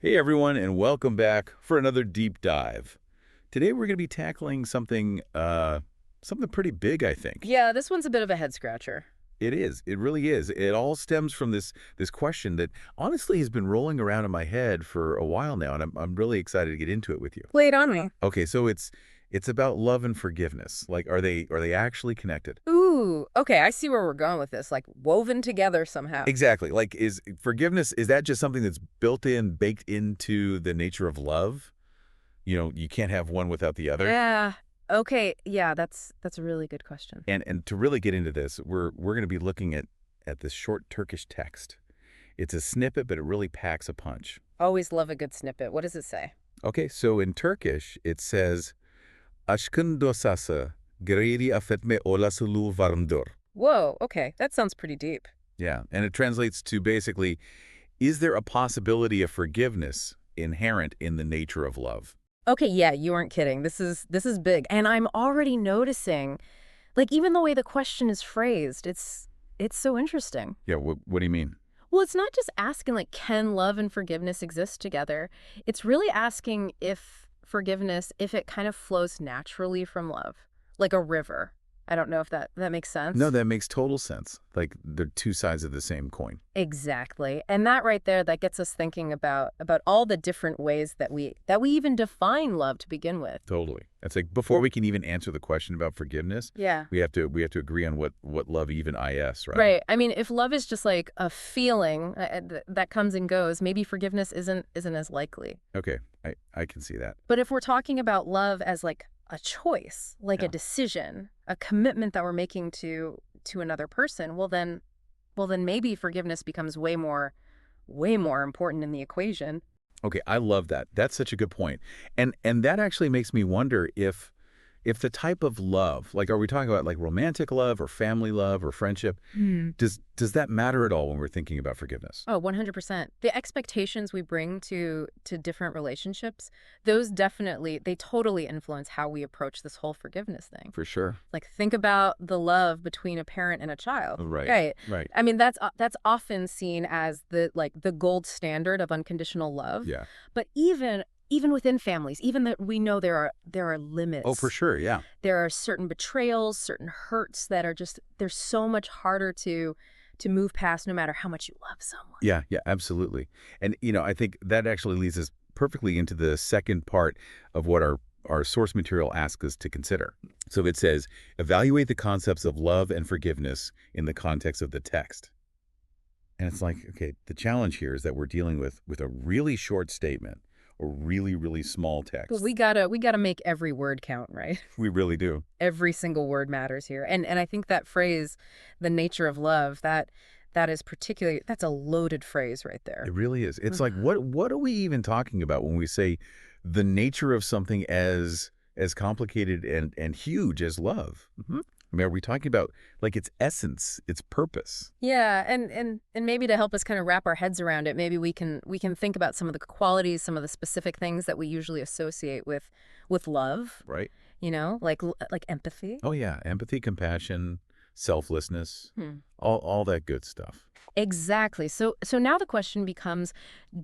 Hey everyone, and welcome back for another deep dive. Today we're going to be tackling something pretty big, I think. Yeah, this one's a bit of a head scratcher. It is. It really is. It all stems from this question that honestly has been rolling around in my head for a while now, and I'm really excited to get into it with you. Lay it on me. Okay, so it's about love and forgiveness. Like, are they actually connected? Ooh, okay, I see where we're going with this, like woven together somehow. Exactly. Like, is forgiveness, is that just something that's built in, baked into the nature of love? You can't have one without the other. Yeah. Okay, yeah, that's a really good question. And to really get into this, we're going to be looking at this short Turkish text. It's a snippet, but it really packs a punch. Always love a good snippet. What does it say? Okay, so in Turkish, it says, Aşkın Doğası, Gereği Affetme Olasılığı vardır. Whoa, okay, that sounds pretty deep. Yeah, and it translates to basically, is there a possibility of forgiveness inherent in the nature of love? Okay, yeah, you weren't kidding. This is big. And I'm already noticing, like even the way the question is phrased, it's so interesting. Yeah, what do you mean? Well, it's not just asking, like, can love and forgiveness exist together? It's really asking if forgiveness, if it kind of flows naturally from love, like a river. I don't know if that makes No, sense. that makes total sense. Like they're two sides of the same coin. Exactly. And that right there, that gets us thinking about all the different ways that we even define love to begin with. Totally. It's like before we can even answer the question about forgiveness, Yeah. we have to agree on what love even is, right? Right. I mean, if love is just like a feeling that comes and goes, maybe forgiveness isn't as likely. Okay. I can see that. But if we're talking about love as like a choice, like Yeah. a decision, a commitment that we're making to another person, well then maybe forgiveness becomes way more important in the equation. Okay, I love that. That's such a good point. And that actually makes me wonder if the type of love, like are we talking about like romantic love or family love or friendship, does that matter at all when we're thinking about forgiveness? Oh, 100%. The expectations we bring to different relationships, those definitely, they totally influence how we approach this whole forgiveness thing. For sure. Like think about the love between a parent and a child. Right. Right. Right. I mean, that's often seen as the gold standard of unconditional love. Yeah. But even within families, even that we know there are Oh, limits. for sure. Yeah. There are certain betrayals, certain hurts that are just they're so much harder to move past no matter how much you love someone. Yeah, yeah, absolutely. And I think that actually leads us perfectly into the second part of what our source material asks us to consider. So it says, evaluate the concepts of love and forgiveness in the context of the text. And it's like, okay, the challenge here is that we're dealing with a really short statement or really, really small text. But we gotta make every word count, right? We really do. Every single word matters here. And I think that phrase, the nature of love, that is particularly that's a loaded phrase right there. It really is. It's like, what are we even talking about when we say the nature of something as complicated and huge as love? I mean, are we talking about like its essence, its purpose, Yeah, and maybe to help us kind of wrap our heads around it, maybe we can think about some of the qualities, some of the specific things that we usually associate with love, right? like empathy. Oh yeah, empathy, compassion, selflessness, Hmm. all that good stuff. Exactly. So now the question becomes,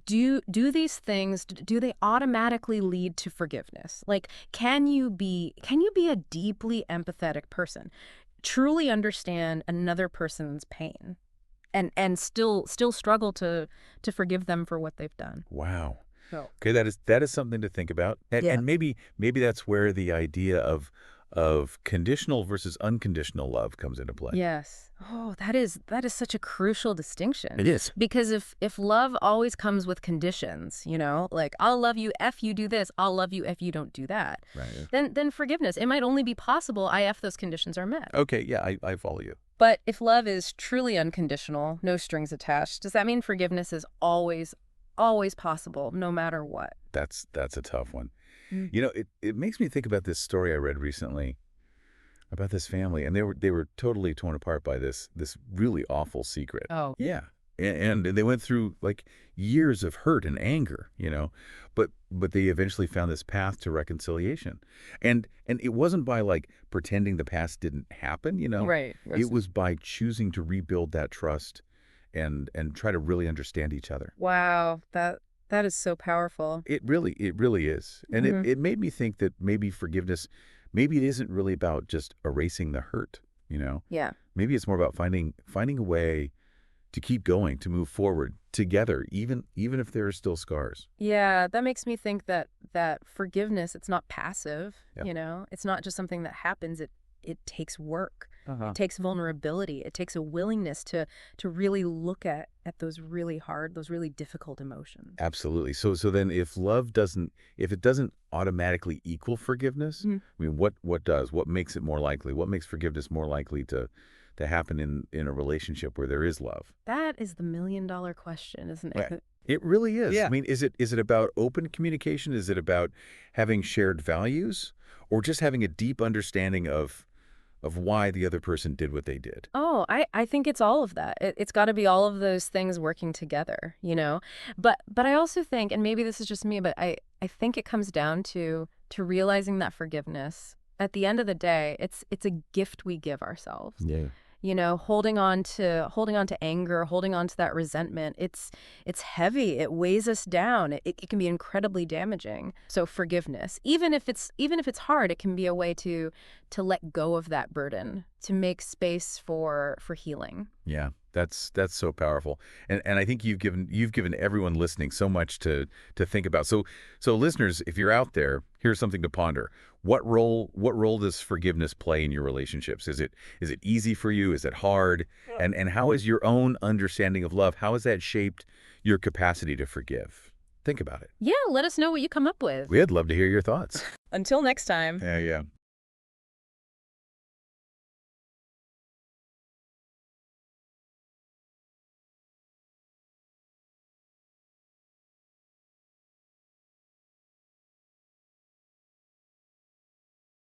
do these things do they automatically lead to forgiveness? Like can you be a deeply empathetic person, truly understand another person's pain and still struggle to forgive them for what they've done? Wow. So, Okay, that is something to think about, and, yeah. and maybe that's where the idea of conditional versus unconditional love comes into play. Yes. Oh, that is such a crucial distinction. It is. Because if love always comes with conditions, like I'll love you if you do this, I'll love you if you don't do that, Right. then forgiveness, it might only be possible if those conditions are met. Okay, yeah, I follow you. But if love is truly unconditional, no strings attached, does that mean forgiveness is always possible, no matter what? That's a tough one. Mm. It makes me think about this story I read recently about this family, and they were totally torn apart by this really awful secret. Oh, Yeah. And they went through like years of hurt and anger, but they eventually found this path to reconciliation. And it wasn't by like pretending the past didn't happen. right. It was by choosing to rebuild that trust and try to really understand each other. Wow, That is so powerful. It really is. And Hmm. it made me think that maybe forgiveness, maybe it isn't really about just erasing the hurt, you know? Yeah. Maybe it's more about finding a way to keep going, to move forward together, even if there are still scars. Yeah, that makes me think that forgiveness, it's not passive, Yeah. you know? It's not just something that happens. It takes work. Uh-huh. It takes vulnerability. It takes a willingness to really look at those really hard, those really difficult emotions. Absolutely. So then if it doesn't automatically equal forgiveness, Mhm. I mean what does? What makes it more likely? What makes forgiveness more likely to happen in a relationship where there is love? That is the million-dollar question, isn't Right. it? It really is. Yeah. I mean, is it about open communication? Is it about having shared values or just having a deep understanding of why the other person did what they did? Oh, I think it's all of that. It's got to be all of those things working together, you know? But I also think, and maybe this is just me, but I think it comes down to realizing that forgiveness, at the end of the day, it's a gift we give ourselves. Yeah. You know, holding on to anger, holding on to that resentment, it's heavy. It weighs us down. It can be incredibly damaging. So forgiveness, even if it's hard, it can be a way to let go of that burden, to make space for healing. Yeah, that's so powerful, and I think you've given everyone listening so much to think about. So listeners, if you're out there, here's something to ponder. What role does forgiveness play in your relationships? Is it easy for you? Is it hard? And how is your own understanding of love? How has that shaped your capacity to forgive? Think about it. Yeah, let us know what you come up with. We'd love to hear your thoughts. Until next time. Yeah, yeah.